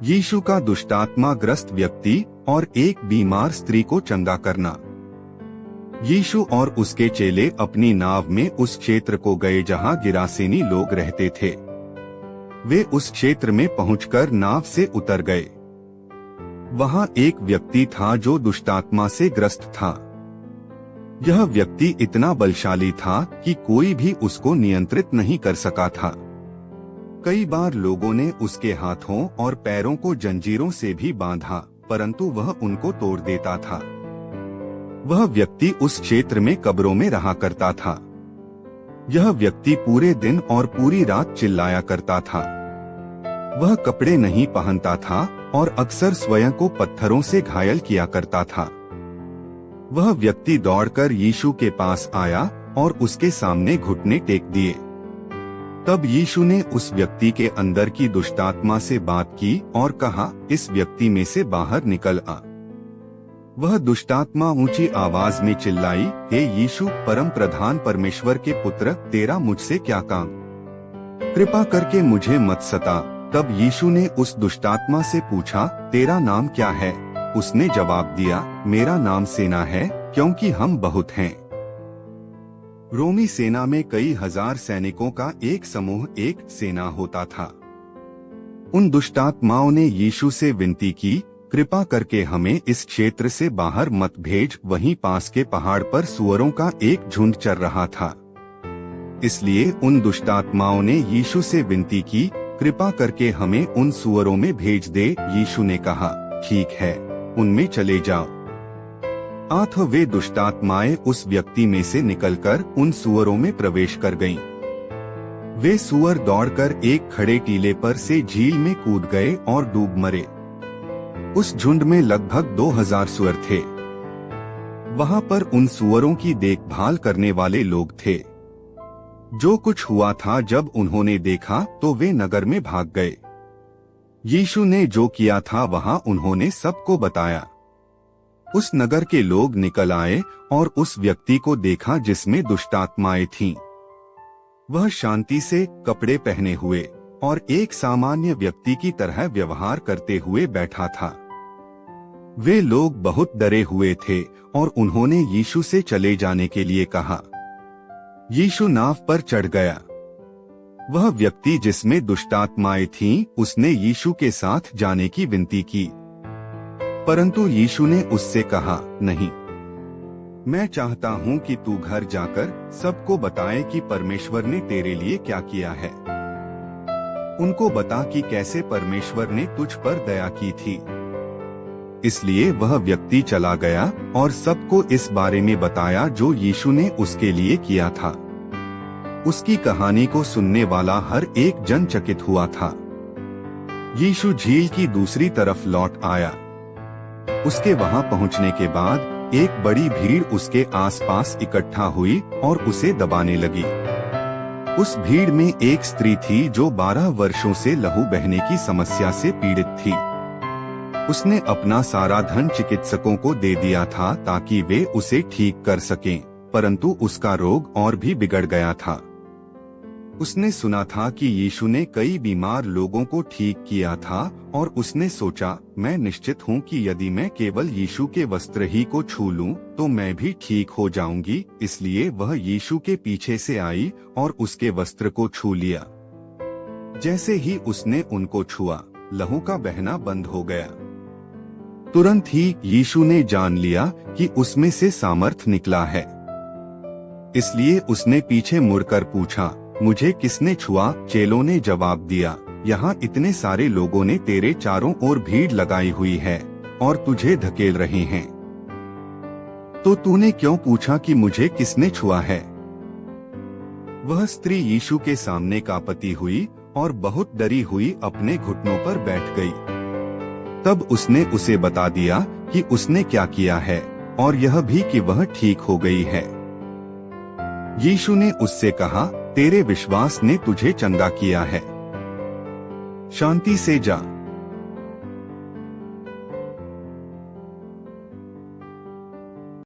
यीशु का दुष्टात्मा ग्रस्त व्यक्ति और एक बीमार स्त्री को चंगा करना। यीशु और उसके चेले अपनी नाव में उस क्षेत्र को गए जहां गिरासेनी लोग रहते थे। वे उस क्षेत्र में पहुंचकर नाव से उतर गए। वहां एक व्यक्ति था जो दुष्टात्मा से ग्रस्त था। यह व्यक्ति इतना बलशाली था कि कोई भी उसको नियंत्रित नहीं कर सका था। कई बार लोगों ने उसके हाथों और पैरों को जंजीरों से भी बांधा, परंतु वह उनको तोड़ देता था। वह व्यक्ति उस क्षेत्र में कब्रों में रहा करता था। यह व्यक्ति पूरे दिन और पूरी रात चिल्लाया करता था। वह कपड़े नहीं पहनता था और अक्सर स्वयं को पत्थरों से घायल किया करता था। वह व्यक्ति दौड़कर यीशु के पास आया और उसके सामने घुटने टेक दिए। तब यीशु ने उस व्यक्ति के अंदर की दुष्टात्मा से बात की और कहा, इस व्यक्ति में से बाहर निकल आ। वह दुष्टात्मा ऊंची आवाज में चिल्लाई, हे यीशु, परम प्रधान परमेश्वर के पुत्र, तेरा मुझसे क्या काम? कृपा करके मुझे मत सता। तब यीशु ने उस दुष्टात्मा से पूछा, तेरा नाम क्या है? उसने जवाब दिया, मेरा नाम सेना है, क्योंकि हम बहुत हैं। रोमी सेना में कई हजार सैनिकों का एक समूह एक सेना होता था। उन दुष्टात्माओं ने यीशु से विनती की, कृपा करके हमें इस क्षेत्र से बाहर मत भेज। वहीं पास के पहाड़ पर सूअरों का एक झुंड चर रहा था। इसलिए उन दुष्टात्माओं ने यीशु से विनती की, कृपा करके हमें उन सूअरों में भेज दे। यीशु ने कहा, ठीक है, उनमें चले जाओ। वे दुष्टात्माएं उस व्यक्ति में से निकलकर उन सूअरों में प्रवेश कर गईं। वे सूअर दौड़कर एक खड़े टीले पर से झील में कूद गए और डूब मरे। उस झुंड में लगभग 2000 सूअर थे। वहां पर उन सूअरों की देखभाल करने वाले लोग थे। जो कुछ हुआ था जब उन्होंने देखा तो वे नगर में भाग गए। यीशु ने जो किया था वहां उन्होंने सबको बताया। उस नगर के लोग निकल आए और उस व्यक्ति को देखा जिसमें दुष्टात्माएं थीं। वह शांति से कपड़े पहने हुए और एक सामान्य व्यक्ति की तरह व्यवहार करते हुए बैठा था। वे लोग बहुत डरे हुए थे और उन्होंने यीशु से चले जाने के लिए कहा। यीशु नाव पर चढ़ गया। वह व्यक्ति जिसमें दुष्टात्माएं थीं, उसने यीशु के साथ जाने की विनती की, परंतु यीशु ने उससे कहा, नहीं, मैं चाहता हूँ कि तू घर जाकर सबको बताए कि परमेश्वर ने तेरे लिए क्या किया है। उनको बता कि कैसे परमेश्वर ने तुझ पर दया की थी। इसलिए वह व्यक्ति चला गया और सबको इस बारे में बताया जो यीशु ने उसके लिए किया था। उसकी कहानी को सुनने वाला हर एक जन चकित हुआ था। यीशु झील की दूसरी तरफ लौट आया। उसके वहां पहुंचने के बाद एक बड़ी भीड़ उसके आसपास इकट्ठा हुई और उसे दबाने लगी। उस भीड़ में एक स्त्री थी जो 12 वर्षों से लहू बहने की समस्या से पीड़ित थी। उसने अपना सारा धन चिकित्सकों को दे दिया था ताकि वे उसे ठीक कर सकें, परंतु उसका रोग और भी बिगड़ गया था। उसने सुना था कि यीशु ने कई बीमार लोगों को ठीक किया था और उसने सोचा, मैं निश्चित हूँ कि यदि मैं केवल यीशु के वस्त्र ही को छू लूं तो मैं भी ठीक हो जाऊंगी। इसलिए वह यीशु के पीछे से आई और उसके वस्त्र को छू लिया। जैसे ही उसने उनको छुआ, लहू का बहना बंद हो गया। तुरंत ही यीशु ने जान लिया कि उसमें से सामर्थ निकला है। इसलिए उसने पीछे मुड़कर पूछा, मुझे किसने छुआ? चेलों ने जवाब दिया, यहाँ इतने सारे लोगों ने तेरे चारों ओर भीड़ लगाई हुई है और तुझे धकेल रहे हैं, तो तूने क्यों पूछा कि मुझे किसने छुआ है? वह स्त्री यीशु के सामने कांपती हुई और बहुत डरी हुई अपने घुटनों पर बैठ गई। तब उसने उसे बता दिया कि उसने क्या किया है और यह भी कि वह ठीक हो गई है। यीशु ने उससे कहा, तेरे विश्वास ने तुझे चंगा किया है, शांति से जा।